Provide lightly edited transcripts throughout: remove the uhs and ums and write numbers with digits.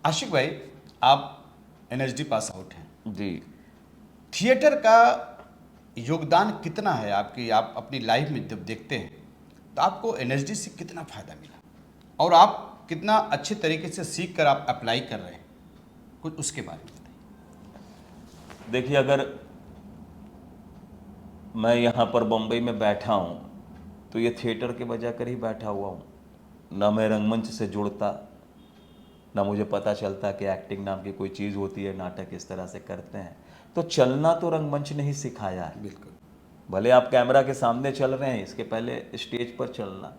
आशिक भाई, आप NSD pass out हैं जी। थिएटर का योगदान कितना है आपकी, आप अपनी लाइफ में जब देखते हैं तो आपको एनएसडी से कितना फ़ायदा मिला और आप कितना अच्छे तरीके से सीख कर आप अप्लाई कर रहे हैं, कुछ उसके बारे में बताइए। देखिए, अगर मैं यहाँ पर बम्बई में बैठा हूँ तो ये थिएटर के वजह कर ही बैठा हुआ हूँ। ना मैं रंगमंच से जुड़ता, ना मुझे पता चलता कि एक्टिंग नाम की कोई चीज़ होती है, नाटक इस तरह से करते हैं। तो चलना तो रंगमंच ने ही सिखाया है। बिल्कुल। भले आप कैमरा के सामने चल रहे हैं, इसके पहले स्टेज पर चलना,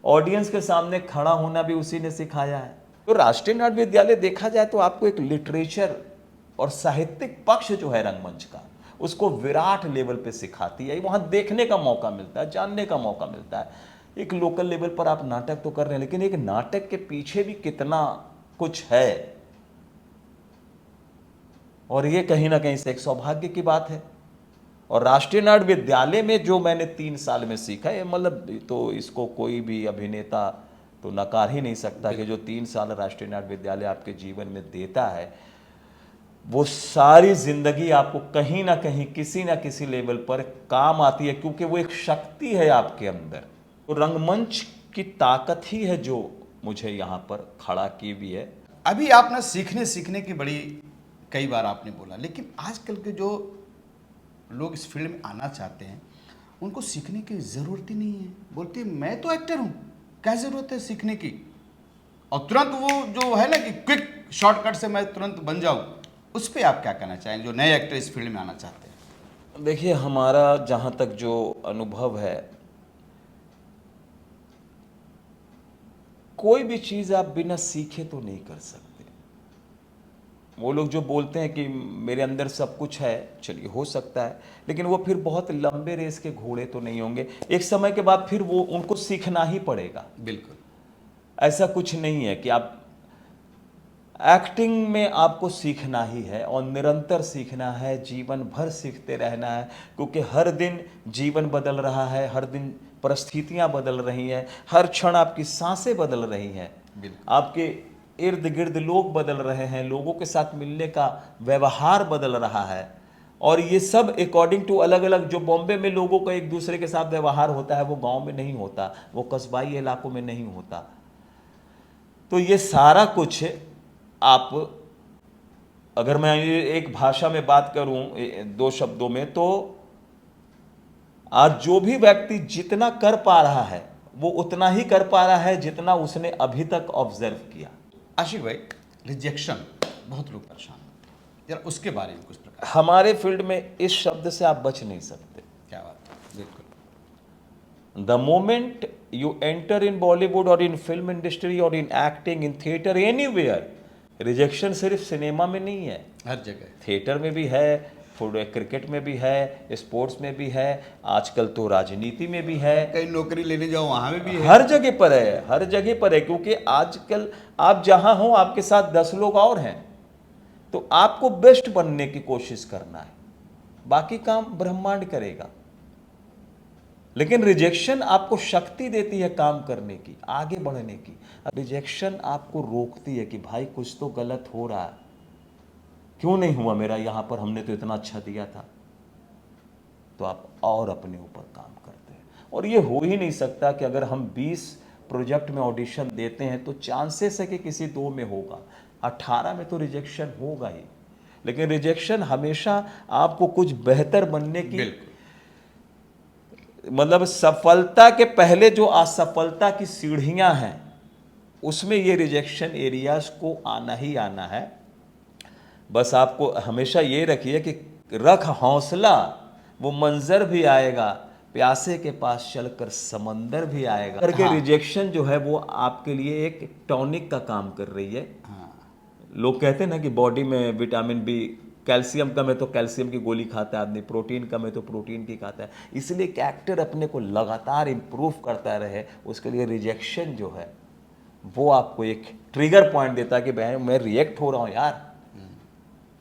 ऑडियंस के सामने खड़ा होना भी उसी ने सिखाया है। तो राष्ट्रीय नाट्य विद्यालय देखा जाए तो आपको एक लिटरेचर और साहित्यिक पक्ष जो है रंगमंच का, उसको विराट लेवल पे सिखाती है। वहाँ देखने का मौका मिलता है, जानने का मौका मिलता है। एक लोकल लेवल पर आप नाटक तो कर रहे हैं, लेकिन एक नाटक के पीछे भी कितना कुछ है, और ये कहीं ना कहीं से एक सौभाग्य की बात है। और राष्ट्रीय नाट्य विद्यालय में जो मैंने 3 साल में सीखा है, मतलब तो इसको कोई भी अभिनेता तो नकार ही नहीं सकता कि जो 3 साल राष्ट्रीय नाट्य विद्यालय आपके जीवन में देता है, वो सारी जिंदगी आपको कहीं ना कहीं किसी ना किसी लेवल पर काम आती है, क्योंकि वो एक शक्ति है आपके अंदर। तो रंगमंच की ताकत ही है जो मुझे यहाँ पर खड़ा की भी है। अभी आपने सीखने की बड़ी कई बार आपने बोला, लेकिन आजकल के जो लोग इस फील्ड में आना चाहते हैं उनको सीखने की ज़रूरत ही नहीं है। बोलते हैं मैं तो एक्टर हूँ, क्या ज़रूरत है सीखने की, और तुरंत वो जो है ना कि क्विक शॉर्टकट से मैं तुरंत बन जाऊँ, उस पर आप क्या कहना चाहेंगे जो नए एक्टर इस फील्ड में आना चाहते हैं? देखिए, हमारा जहाँ तक जो अनुभव है, कोई भी चीज़ आप बिना सीखे तो नहीं कर सकते। वो लोग जो बोलते हैं कि मेरे अंदर सब कुछ है, चलिए हो सकता है, लेकिन वो फिर बहुत लंबे रेस के घोड़े तो नहीं होंगे। एक समय के बाद फिर वो उनको सीखना ही पड़ेगा। बिल्कुल। ऐसा कुछ नहीं है कि आप एक्टिंग में आपको सीखना ही है और निरंतर सीखना है, जीवन भर सीखते रहना है, क्योंकि हर दिन जीवन बदल रहा है, हर दिन परिस्थितियां बदल रही हैं, हर क्षण आपकी सांसें बदल रही हैं, आपके इर्द गिर्द लोग बदल रहे हैं, लोगों के साथ मिलने का व्यवहार बदल रहा है। और ये सब अकॉर्डिंग टू अलग अलग, जो बॉम्बे में लोगों का एक दूसरे के साथ व्यवहार होता है वो गांव में नहीं होता, वो कस्बाई इलाकों में नहीं होता। तो ये सारा कुछ आप, अगर मैं एक भाषा में बात करूं 2 शब्दों में, तो आज जो भी व्यक्ति जितना कर पा रहा है वो उतना ही कर पा रहा है जितना उसने अभी तक ऑब्जर्व किया। आशिक भाई, रिजेक्शन बहुत लोग परेशान होते हैं, यार उसके बारे में कुछ प्रकार? हमारे फील्ड में इस शब्द से आप बच नहीं सकते। क्या बात है, बिल्कुल। The moment you enter in Bollywood or in film industry or in acting, in theater, anywhere, rejection सिर्फ सिनेमा में नहीं है, हर जगह। थिएटर में भी है, क्रिकेट में भी है, स्पोर्ट्स में भी है, आजकल तो राजनीति में भी है, कहीं नौकरी लेने जाओ वहाँ में भी है, हर जगह पर है, हर जगह पर है। क्योंकि आजकल आप जहाँ हो आपके साथ 10 लोग और हैं, तो आपको बेस्ट बनने की कोशिश करना है, बाकी काम ब्रह्मांड करेगा। लेकिन रिजेक्शन आपको शक्ति देती है काम करने की, आगे बढ़ने की। रिजेक्शन आपको रोकती है कि भाई कुछ तो गलत हो रहा है, क्यों नहीं हुआ मेरा यहाँ पर, हमने तो इतना अच्छा दिया था। तो आप और अपने ऊपर काम करते हैं। और ये हो ही नहीं सकता कि अगर हम 20 प्रोजेक्ट में ऑडिशन देते हैं तो चांसेस है कि किसी 2 में होगा, 18 में तो रिजेक्शन होगा ही। लेकिन रिजेक्शन हमेशा आपको कुछ बेहतर बनने की, मतलब सफलता के पहले जो असफलता की सीढ़ियां हैं, उसमें ये रिजेक्शन एरियाज को आना ही आना है। बस आपको हमेशा ये रखिए कि रख हौसला, वो मंजर भी आएगा, प्यासे के पास चलकर समंदर भी आएगा करके। रिजेक्शन जो है वो आपके लिए एक टॉनिक का काम कर रही है। लोग कहते हैं ना कि बॉडी में विटामिन बी, कैल्शियम कम है तो कैल्शियम की गोली खाता है आदमी, प्रोटीन कम है तो प्रोटीन की खाता है। इसलिए कि एक्टर अपने को लगातार इम्प्रूव करता रहे, उसके लिए रिजेक्शन जो है वो आपको एक ट्रिगर पॉइंट देता है कि मैं रिएक्ट हो रहा हूँ यार,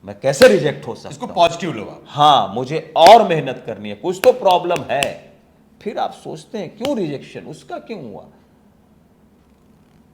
मैं कैसे रिजेक्ट हो सकता हूं? इसको पॉजिटिव लो आप। हाँ, मुझे और मेहनत करनी है, कुछ तो प्रॉब्लम है। फिर आप सोचते हैं क्यों रिजेक्शन, उसका क्यों हुआ,